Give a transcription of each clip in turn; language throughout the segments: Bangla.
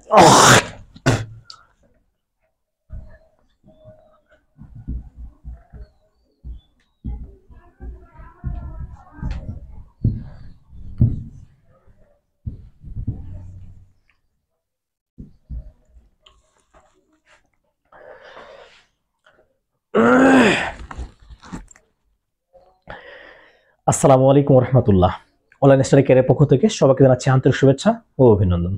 আসসালামু আলাইকুম রহমতুল্লাহ। অনলাইন স্টাডি ক্যারিয়ার পক্ষ থেকে সবাইকে জানাচ্ছি আন্তরিক শুভেচ্ছা ও অভিনন্দন।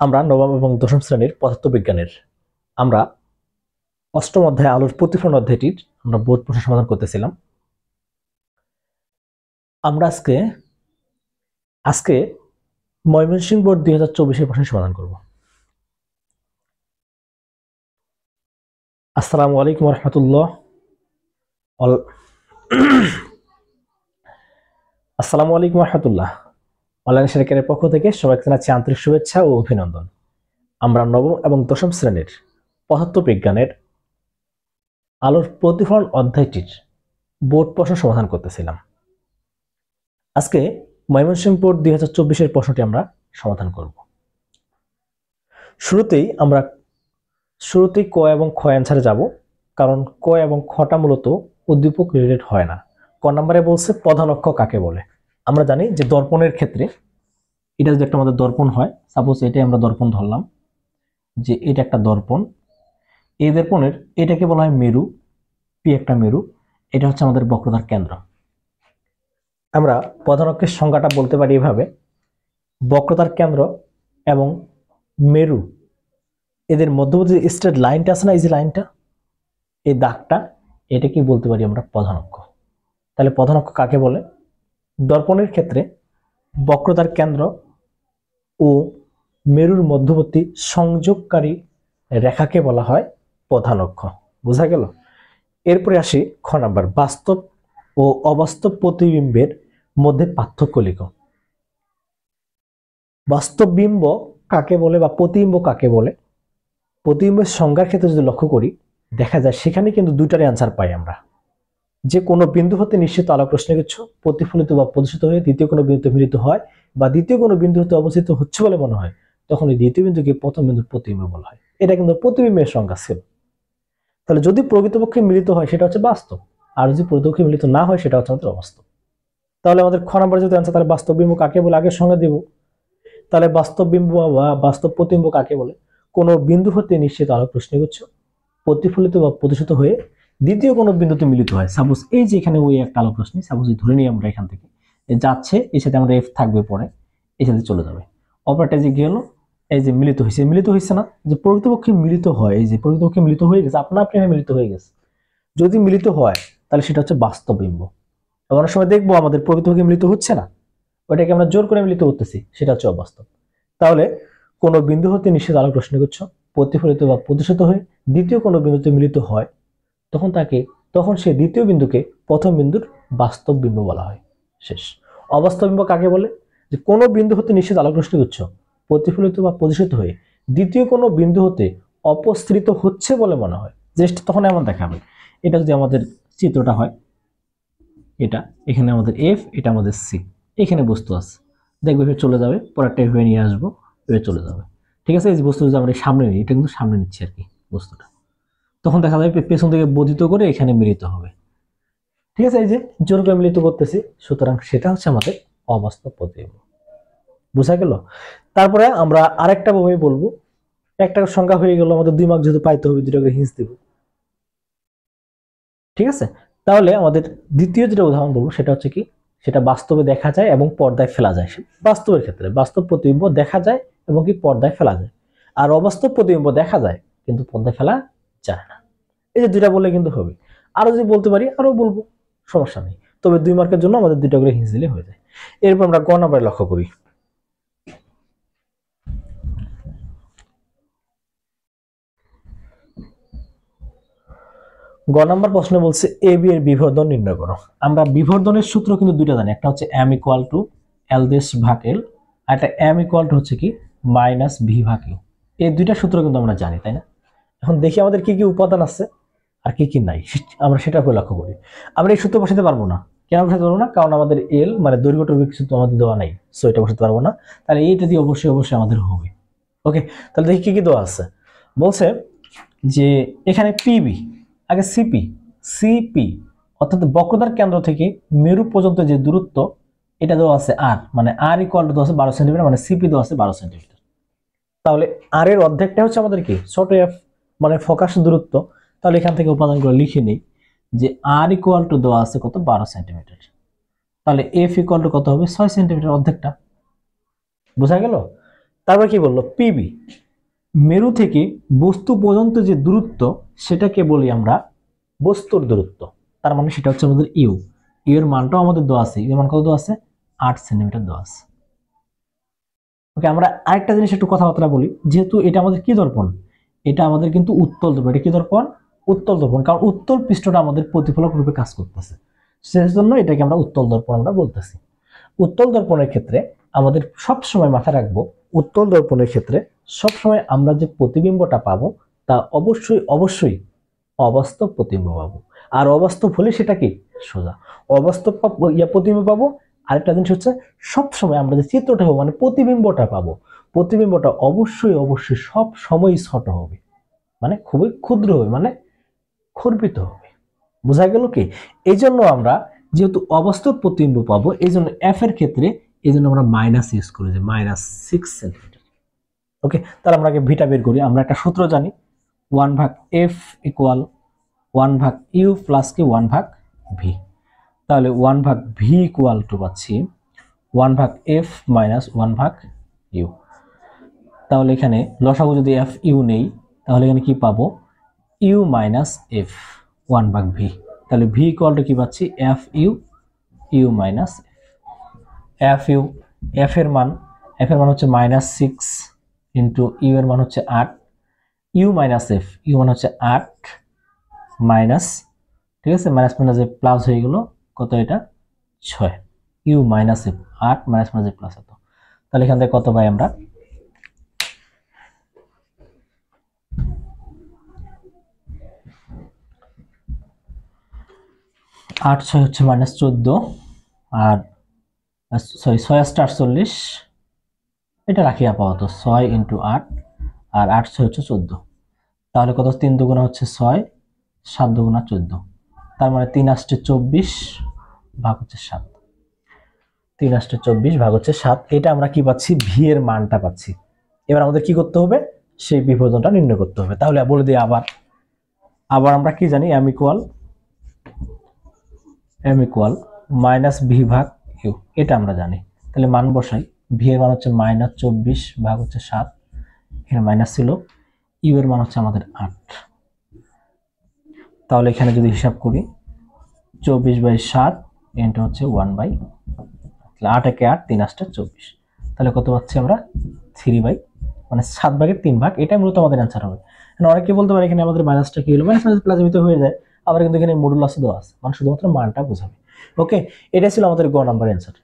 আমরা নবম এবং দশম শ্রেণীর পদার্থবিজ্ঞানের আমরা অষ্টম অধ্যায় আলোর প্রতিফলন অধ্যায়টির আমরা বোধ প্রশ্ন সমাধান করতেছিলাম। আমরা আজকে ময়মনসিংহ বোর্ড 2024 প্রশ্ন সমাধান করব। আসসালামু আলাইকুম রহমতুল্লাহ। আসসালামু আলাইকুম রহমতুল্লাহ। অনলাইন স্টাডি ক্যারিয়ার পক্ষ থেকে সবাইকে জানাচ্ছি আন্তরিক শুভেচ্ছা ও অভিনন্দন। আমরা নবম এবং দশম শ্রেণীর পদার্থবিজ্ঞানের আলোর প্রতিফলন অধ্যায়টির বোর্ড প্রশ্ন সমাধান করতেছিলাম। আজকে ময়মনসিংহ বোর্ড 2024 প্রশ্নটি আমরা সমাধান করব। শুরুতেই ক এবং খ অ্যান্সারে যাব, কারণ ক এবং খটা মূলত উদ্দীপক রিলেটেড হয় না। ক নম্বরে বলছে প্রধান অক্ষ কাকে বলে। আমরা জানি যে দর্পণের ক্ষেত্রে এটা যদি একটা আমাদের দর্পণ হয়, সাপোজ এটাই আমরা দর্পণ ধরলাম যে এটা একটা দর্পণ, এই দর্পণের এটাকে বলা হয় মেরু, পি একটা মেরু, এটা হচ্ছে আমাদের বক্রতার কেন্দ্র। আমরা প্রধান অক্ষের সংজ্ঞাটা বলতে পারি এভাবে, বক্রতার কেন্দ্র এবং মেরু এদের মধ্যবর্তী স্ট্রেট লাইনটা আছে না, এই যে লাইনটা, এই দাগটা, এটা কি বলতে পারি আমরা প্রধান অক্ষ। তাহলে প্রধান অক্ষ কাকে বলে? দর্পণের ক্ষেত্রে বক্রতার কেন্দ্র ও মেরুর মধ্যবর্তী সংযোগকারী রেখাকে বলা হয় প্রধান অক্ষ। বোঝা গেল? এরপরে আসি খ নাম্বার, বাস্তব ও অবাস্তব প্রতিবিম্বের মধ্যে পার্থক্য লিখো। বাস্তব বিম্ব কাকে বলে বা প্রতিবিম্ব কাকে বলে? প্রতিবিম্বের সংজ্ঞার ক্ষেত্রে যদি লক্ষ্য করি, দেখা যায় সেখানে কিন্তু দুইটারই অ্যান্সার পাই আমরা। যে কোনো বিন্দু হতে নিশ্চিত আলোক রশ্মিগুচ্ছ প্রতিফলিত বা প্রদর্শিত হয়ে দ্বিতীয় কোনো বিন্দুতে মিলিত হয় বা দ্বিতীয় কোনো বিন্দু হতে অবস্থিত হচ্ছে বলে মনে হয়, তখন এই দ্বিতীয় বিন্দুকে প্রথম বিন্দুর প্রতিবিম্ব বলা হয়। এটা কিন্তু প্রতিবিম্বের সংজ্ঞা ছিল। তাহলে যদি প্রকৃতপক্ষে মিলিত হয় সেটা হচ্ছে বাস্তব, আর যদি প্রকৃতপক্ষে মিলিত না হয় সেটা হচ্ছে আমাদের অবাস্তব। তাহলে আমাদের খ নাম্বার যদি অ্যান্সার, তাহলে বাস্তব বিম্ব কাকে বলে আগে সংজ্ঞা দেব। তাহলে বাস্তব বিম্ব বা বাস্তব প্রতিবিম্ব কাকে বলে? কোনো বিন্দু হতে নিশ্চিত আলোক রশ্মিগুচ্ছ প্রতিফলিত বা প্রদর্শিত হয়ে দ্বিতীয় কোনো বিন্দুতে মিলিত হয়। সাপোজ এই যে এখানে ওই একটা আলোক রশ্মি, সাপোজ ধরে নিই আমরা এখান থেকে যাচ্ছে, এর সাথে আমরা এফ থাকবে, পরে এর সাথে চলে যাবে, অপরটা যে গেল, এই যে মিলিত হয়েছে না, যে প্রকৃতপক্ষে মিলিত হয়, এই যে প্রকৃতপক্ষে মিলিত হয়ে গেছে, আপনা আপনি মিলিত হয়ে গেছে। যদি মিলিত হয় তাহলে সেটা হচ্ছে বাস্তব বিম্ব। অনেক সময় দেখবো আমাদের প্রকৃতপক্ষে মিলিত হচ্ছে না, ওইটাকে আমরা জোর করে মিলিত করতেছি, সেটা হচ্ছে অবাস্তব। তাহলে কোনো বিন্দু হতে নিশ্চিত আলোক রশ্মিগুচ্ছ প্রতিফলিত বা প্রদর্শিত হয়ে দ্বিতীয় কোনো বিন্দুতে মিলিত হয়, তখন সেই দ্বিতীয় বিন্দুকে প্রথম বিন্দুর বাস্তব বিম্ব বলা হয়। শেষ। অবাস্তব বিম্ব কাকে বলে? যে কোনো বিন্দু হতে নিশ্চিত আলোক রশ্মিগুচ্ছ প্রতিফলিত বা প্রদর্শিত হয়ে দ্বিতীয় কোনো বিন্দু হতে অপসৃত হচ্ছে বলে মনে হয়, জিনিসটা তখন এমন দেখাবে। এটা যদি আমাদের চিত্রটা হয়, এটা এখানে আমাদের এফ, এটা আমাদের সি, এখানে বস্তু আছে, দেখবে এভাবে চলে যাবে, পরেরটা এভাবে নিয়ে আসবো, এভাবে চলে যাবে। ঠিক আছে? এই যে বস্তু যদি আমরা সামনে নিই, এটা কিন্তু সামনে নিচ্ছি আর কি বস্তুটা, তখন দেখা যাবে পেছন থেকে বর্ধিত করে এখানে মিলিত হবে। ঠিক আছে? এই যে জোর করে মিলিত করতেছি, সুতরাং সেটা হচ্ছে আমাদের অবাস্তব প্রতিবিম্ব। বুঝা গেল? তারপরে আমরা আরেকটা ভাবে বলবো, একটা সংখ্যা হয়ে গেল, আমাদের 2 মার্ক যেহেতু পাইতে হবে, 2টা করে হিন্স দেব। ঠিক আছে? তাহলে আমাদের দ্বিতীয় যেটা উদাহরণ বলবো সেটা হচ্ছে কি, সেটা বাস্তবে দেখা যায় এবং পর্দায় ফেলা যায়। বাস্তবের ক্ষেত্রে বাস্তব প্রতিবিম্ব দেখা যায় এবং কি পর্দায় ফেলা যায়, আর অবাস্তব প্রতিবিম্ব দেখা যায় কিন্তু পর্দায় ফেলা যায় না। এই যে দুইটা বললে কিন্তু হবে। আরো যদি বলতে পারি আরো বলবো, সমস্যা নেই, তবে 2 মার্কের জন্য আমাদের 2টা করে হিন্স দিলে হয়ে যায়। এরপর আমরা গ নাম্বারে লক্ষ্য করি। গ নাম্বার প্রশ্নে বলছে এ বি এর বিভর্ধন নির্ণয় করো। আমরা বিভর্ধনের সূত্র কিন্তু দুইটা জানি, একটা হচ্ছে m ইকুয়াল টু এল দেশ ভাগ এল, আর একটা m ইকুয়াল টু হচ্ছে কি মাইনাস ভি ভাগ ইউ। এই দুইটা সূত্র কিন্তু আমরা জানি, তাই না? এখন দেখি আমাদের কি কি উপাদান আছে আর কি কি নাই, আমরা সেটা করে লক্ষ্য করি। আমরা এই সূত্র বসাতে পারবো না। কেন বসাতে পারবো না? কারণ আমাদের এল মানে দৈর্ঘ্যটার কিছু তো আমাদের দেওয়া নাই, সো এটা বসাতে পারবো না। তাহলে এইটা দিয়ে অবশ্যই আমাদের হবে, ওকে, তাহলে দেখি কি কি দেওয়া আছে। বলছে যে এখানে পিবি, আগে সিপি, সিপি অর্থাৎ বক্রতার কেন্দ্র থেকে মেরু পর্যন্ত যে দূরত্ব এটা দেওয়া আছে আর, মানে আর ইকুয়াল টু দেওয়া আছে 12 সেন্টিমিটার, মানে সিপি দেওয়া আছে 12 সেন্টিমিটার। তাহলে আর এর অর্ধেকটা হচ্ছে আমাদের কি ছোট এফ, মানে ফোকাস দূরত্ব। তাহলে এখান থেকে উপাদানগুলো লিখে নেই যে আর ইকুয়াল টু দেওয়া আছে কত 12 সেন্টিমিটার, তাহলে এফ ইকুয়াল টু কত হবে 6 সেন্টিমিটার, অর্ধেকটা। বোঝা গেল? তারপর কি বললো, পিবি মেরু থেকে বস্তু পর্যন্ত যে দূরত্ব সেটাকে বলি আমরা বস্তুর দূরত্ব, তার মানে সেটা হচ্ছে আমাদের ইউ। ইউ এর মানটাও আমাদের দেওয়া আছে, ইউ এর মান কত দেওয়া আছে 8 সেন্টিমিটার দেওয়া আছে। ওকে, আমরা আরেকটা জিনিস একটু কথাবার্তা বলি, যেহেতু এটা আমাদের কি দর্পণ, এটা আমাদের কিন্তু উত্তল দর্পণ। এটা কি দর্পণ? উত্তল দর্পণ, কারণ উত্তল পৃষ্ঠটা আমাদের প্রতিফলক রূপে কাজ করতেছে, সেজন্য এটাকে আমরা উত্তল দর্পণ আমরা বলতেছি। উত্তল দর্পণের ক্ষেত্রে আমাদের সব সময় মাথায় রাখবো, উত্তল দর্পণের ক্ষেত্রে সব সময় আমরা যে প্রতিবিম্বটা পাবো তা অবশ্যই অবশ্যই অবাস্তব প্রতিবিম্ব পাবো। আর অবাস্তব হলে সেটা কি সোজা, অবাস্তব প্রতিবিম্ব পাবো। আরেকটা জিনিস হচ্ছে সবসময় আমরা যে চিত্রটা পাবো মানে প্রতিবিম্বটা পাবো, প্রতিবিম্বটা অবশ্যই অবশ্যই সব সময় ছোট হবে, মানে খুবই ক্ষুদ্র হবে, মানে খর্বিত হবে। বোঝা গেল কি? এই জন্য আমরা যেহেতু অবাস্তব প্রতিবিম্ব পাবো, এই জন্য এফ এর ক্ষেত্রে এই জন্য আমরা মাইনাস ইউজ করি, যে -6 সেন্টিমিটার। ওকে, তাহলে আমরা আগে ভিটা বের করি। আমরা একটা সূত্র জানি, 1/f ইকুয়াল 1/u প্লাস কি 1/v। তাহলে 1/v ইকুয়াল টু পাচ্ছি 1/f মাইনাস 1/u। তাহলে এখানে লসাগু যদি এফ ইউ নেই, তাহলে এখানে কি পাবো ইউ মাইনাস এফ 1/v। তাহলে ভি ইকুয়াল টু কি পাচ্ছি F U, U minus F U. F এর মান হচ্ছে -6 ইন্টু ইউ এর মান হচ্ছে 8, ইউ মাইনাস এফ, ইউ মান হচ্ছে 8 মাইনাস, ঠিক আছে, মাইনাস মাইনাস প্লাস হয়ে গেল কত, এটা 6, U minus F 8 minus minus plus হতো। তাহলে এখান থেকে কত পাই আমরা 8 6 হচ্ছে -14, আর সরি 6 8 48, এটা রাখি আপাতত 6 ইন্টু 8 আর 8 6 হচ্ছে 14। তাহলে কত 3 দুগুণা হচ্ছে 6, 7 দুগুণা 14, তার মানে 3 8 24 ভাগ হচ্ছে 7, 3 8 24 ভাগ হচ্ছে 7। এটা আমরা কি পাচ্ছি, ভি এর মানটা পাচ্ছি। এবার আমাদের কি করতে হবে, সেই বিভেদনটা নির্ণয় করতে হবে। তাহলে বলে দিই আবার আমরা কি জানি, এম ইকুয়াল মাইনাস ভি ভাগ ইউ, এটা আমরা জানি। তাহলে মান বসাই, ভি এর মান হচ্ছে -24 ভাগ হচ্ছে 7, এখানে মাইনাস ছিল, ইউ এর মান হচ্ছে আমাদের 8। তাহলে এখানে যদি হিসাব করি 24/7 ইন্টু হচ্ছে 1/, 8 একে 8, 3 8 24, তাহলে কত পাচ্ছি আমরা 3 মানে 7 ভাগের 3 ভাগ। এটাই মূলত আমাদের অ্যান্সার হবে। অনেকে বলতে পারে এখানে আমাদের মাইনাসটা কি হলো, মাইনাস মাইনাস প্লাস তো হয়ে যায়, আবার কিন্তু এখানে মডুলাস দেওয়া আছে, মানে শুধুমাত্র মানটা বোঝাবে। ওকে, এটা ছিল আমাদের গ নাম্বার অ্যান্সার।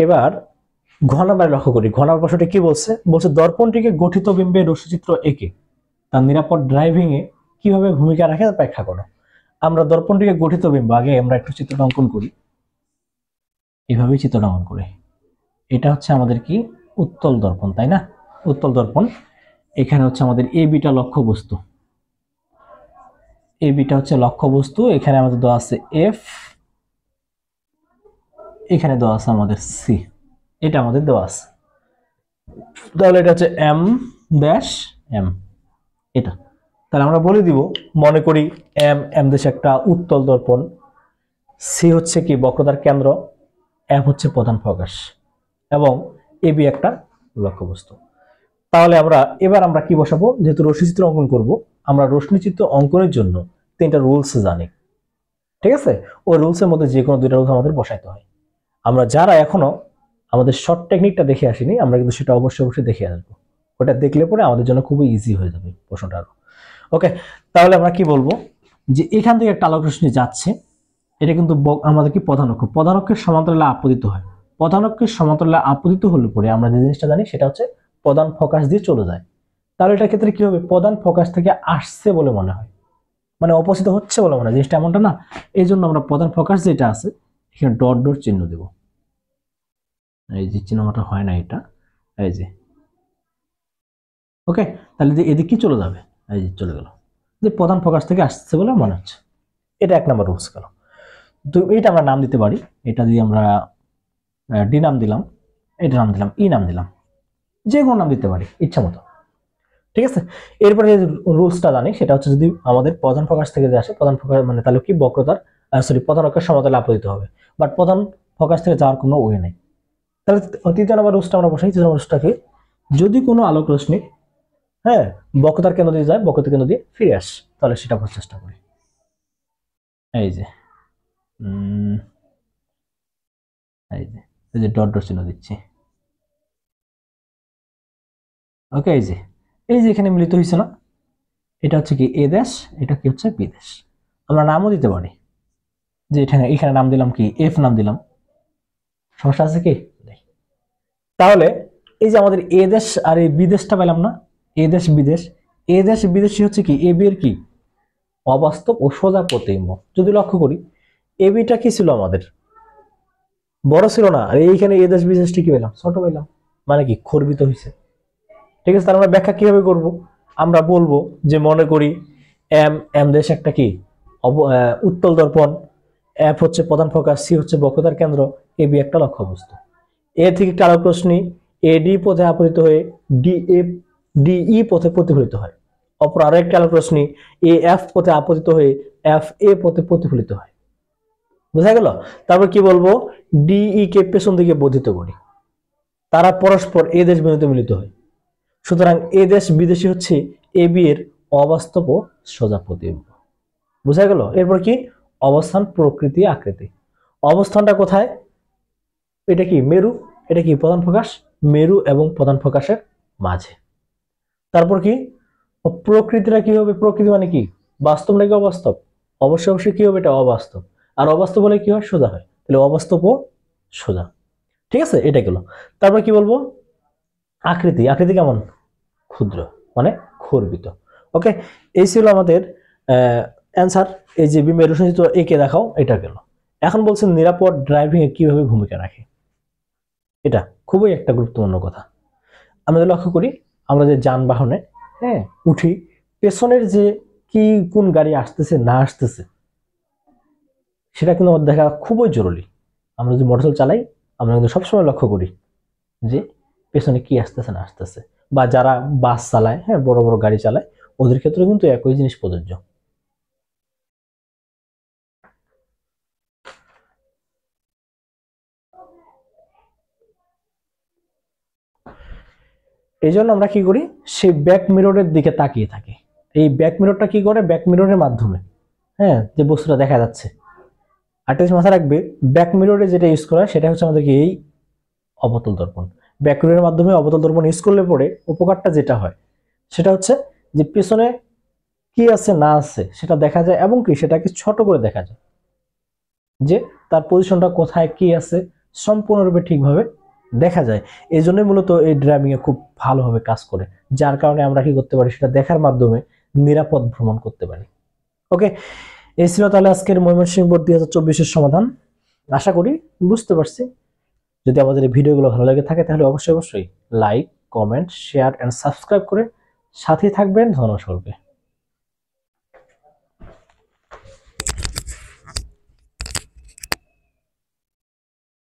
এবার ঘ নাম্বারে লক্ষ্য করি, ঘ নাম্বার প্রশ্নটি কি বলছে, দর্পণটিকে গঠিত বিম্বের রশ্মিচিত্র এঁকে তার নিরাপদ ড্রাইভিং এ কিভাবে ভূমিকা রাখে তা ব্যাখ্যা করো। আমরা দর্পণটিকে গঠিত বিম্ব, আগে আমরা একটু চিত্রটা অঙ্কন করি, এভাবেই চিত্রটা অঙ্কন করি। এটা হচ্ছে আমাদের কি উত্তল দর্পণ, তাই না? উত্তল দর্পণ, এখানে হচ্ছে আমাদের এ বিটা লক্ষ্য বস্তু, এ বিটা হচ্ছে লক্ষ্য বস্তু, এখানে আমাদের দেওয়া আছে এফ, এখানে দেওয়া আছে আমাদের সি, এটা আমাদের দেওয়া আছে। তাহলে এটা হচ্ছে এম ড্যাশ এম, এটা। তাহলে আমরা বলে দিব, মনে করি এম দেশে একটা উত্তল দর্পণ, সি হচ্ছে কি বক্রতার কেন্দ্র, এফ হচ্ছে প্রধান ফোকাস, এবং এ বি একটা লক্ষ্যবস্তু। তাহলে এবার আমরা কি বসাবো, যেহেতু রশ্মিচিত্র অঙ্কন করব, আমরা রশ্মিচিত্র অঙ্কনের জন্য 3টা রুলস জানি, ঠিক আছে? ওই রুলসের মধ্যে যে কোনো 2টা রুলস আমাদের বসাইতে হয়। আমরা যারা এখনো আমাদের শর্ট টেকনিকটা দেখে আসিনি, আমরা কিন্তু সেটা অবশ্যই দেখে আসবো। ওটা দেখলে পরে আমাদের জন্য খুবই ইজি হয়ে যাবে প্রশ্নটা আরো। ওকে, তাহলে আমরা কি বলবো, যে এখান থেকে একটা আলোক রশ্মি যাচ্ছে, এটা কিন্তু আমাদের কি প্রধান অক্ষ, প্রধান অক্ষের সমান্তরালে আপতিত হয়। প্রধান অক্ষের সমান্তরালে আপতিত হলে পরে আমরা যে জিনিসটা জানি সেটা হচ্ছে প্রধান ফোকাস দিয়ে চলে যায়। তাহলে এটার ক্ষেত্রে কি হবে, প্রধান ফোকাস থেকে আসছে বলে মনে হয়, মানে অপসিত হচ্ছে বলে মনে হয়, জিনিসটা এমনটা না। এই জন্য আমরা প্রধান ফোকাস যেটা আছে এখানে ডট ডট চিহ্ন দেব। এই যে চিহ্নটা হয় না এটা, এই যে ওকে। তাহলে যে এদিকে কি চলে যাবে, এই যে চলে গেল, যে প্রধান ফোকাস থেকে আসছে বলে মনে হচ্ছে। এটা 1 নম্বর রুলস গেল। তো এটা আমরা নাম দিতে পারি, এটা দিয়ে আমরা ডি নাম দিলাম, এটা নাম দিলাম, ই নাম দিলাম, যে কোনো নাম দিতে পারি ইচ্ছা মতো, ঠিক আছে। এরপরে যে রুলসটা জানি সেটা হচ্ছে যদি আমাদের প্রধান ফোকাস থেকে যে আসে, প্রধান ফোকাস মানে তাহলে কি বক্রতার প্রধান অক্ষের সমতলে আপতিত হবে, বাট প্রধান ফোকাস থেকে যাওয়ার কোনো ওয়ে নেই। তাহলে তৃতীয় নম্বর রুলসটা আমরা বসাই। তৃতীয় নম্বর রুলসটা কি, যদি কোনো আলোক রশ্মি হ্যাঁ বক্রতার কেন্দ্র দিয়ে যায়, বক্রতার কেন্দ্র দিয়ে ফিরে আসে, তাহলে সেটা বোঝার চেষ্টা করি। এই যে এই যে ডট ডট চিহ্ন দিচ্ছি, ওকে। এই যে এখানে মিলিত হয়েছে না, এটা হচ্ছে কি এ দেশ, এটা কি হচ্ছে বি দেশ। আমরা নামও দিতে পারি, যে এখানে নাম দিলাম কি এফ নাম দিলাম, সমস্যা আছে কি? তাহলে এই যে আমাদের এ দেশ আর এই বিদেশটা পেলাম না, এ দেশ বিদেশ, এ দেশ বিদেশই হচ্ছে কি এ বি এর কি অবাস্তব ও সোজা প্রতিবিম্ব। যদি লক্ষ্য করি এ বিটা কি ছিল আমাদের বড় ছিল না, আর এইখানে এ দেশ বিদেশটি কি পেলাম ছোট পেলাম, মানে কি খর্বিত হয়েছে, ঠিক আছে। তার আমরা ব্যাখ্যা কিভাবে করব, আমরা বলবো যে মনে করি এম এম দেশ একটা কি উত্তল দর্পণ, এফ হচ্ছে প্রধান ফোকাস, সি হচ্ছে বক্রতার কেন্দ্র, এ বি একটা লক্ষ্যবস্তু। এ থেকে একটা আলোক রশ্মি এডি পথে আপতিত হয়ে ডিই পথে প্রতিফলিত হয়, অপর আরো একটা আলোক রশ্মি এ এফ পথে আপতিত হয়ে এফ এ পথে প্রতিফলিত হয়, বোঝা গেল। তারপর কি বলবো, ডিই কে পেছন দিকে বর্ধিত করি, তারা পরস্পর এ দেশ বিন্দুতে মিলিত হয়, সুতরাং এ দেশ বিদেশি হচ্ছে এ বি এর অবাস্তব ও সোজা প্রতিবিম্ব, বোঝা গেল। এরপর কি অবস্থান প্রকৃতি আকৃতি, অবস্থানটা কোথায়, এটা কি মেরু, এটা কি প্রধান ফোকাস, মেরু এবং প্রধান ফোকাসের মাঝে। তারপর কি প্রকৃতিটা কি হবে, প্রকৃতি মানে কি বাস্তব নাকি অবাস্তব, অবশ্যই অবশ্যই কি হবে এটা অবাস্তব, আর অবাস্তব হলে কি হয় সোজা হয়, তাহলে অবাস্তব ও সোজা, ঠিক আছে। এটা গেল। তারপর কি বলবো, আকৃতি, আকৃতি কেমন ক্ষুদ্র মানে খর্বিত, ওকে। এই ছিল আমাদের অ্যান্সার। এই যে মেরু সঞ্চিত একে দেখাও, এটা গেল। এখন বলছেন নিরাপদ ড্রাইভিং এ কিভাবে ভূমিকা রাখে, এটা খুবই একটা গুরুত্বপূর্ণ কথা। আমরা লক্ষ্য করি আমরা যে যানবাহনে উঠি, পেছনের যে কি কোন গাড়ি আসতেছে না আসতেছে সেটা কিন্তু আমাদের দেখা খুবই জরুরি। আমরা যদি মোটরসাইকেল চালাই আমরা কিন্তু সবসময় লক্ষ্য করি যে পেছনে কি আসতেছে না আসতেছে, বা যারা বাস চালায় বড় বড় গাড়ি চালায় ওদের ক্ষেত্রে কিন্তু একই জিনিস প্রযোজ্য। এই জন্য আমরা কি করি, সেই ব্যাক মিররের দিকে তাকিয়ে থাকি। এই ব্যাক মিররটা কি করে, ব্যাক মিররের মাধ্যমে যে বস্তুটা দেখা যাচ্ছে, আরেকটা জিনিস মাথায় রাখবে, ব্যাক মিররে যেটা ইউজ করা সেটা হচ্ছে আমাদের কি এই অবতল দর্পণ। ব্যাক মিররের মাধ্যমে অবতল দর্পণ ইউজ করলে পরে উপকারটা যেটা হয় সেটা হচ্ছে যে পেছনে কি আছে না আছে সেটা দেখা যায়, এবং কি সেটাকে ছোট করে দেখা যায়, যে তার পজিশনটা কোথায় কি আছে সম্পূর্ণরূপে ঠিকভাবে দেখা যায়। এই জন্যই মূলত এই ড্রাইভিং এ খুব ভালোভাবে কাজ করে, যার কারণে আমরা কি করতে পারি সেটা দেখার মাধ্যমে নিরাপদ ভ্রমণ করতে পারি, ওকে। এই ছিল তাহলে আজকের ময়মনসিংহ বোর্ড 2024-এর সমাধান। আশা করি বুঝতে পারছি। যদি আমাদের এই ভিডিওগুলো ভালো লাগে থাকে তাহলে অবশ্যই like, comment, share and subscribe করে সাথে থাকবেন। ধন্যবাদ সকলকে।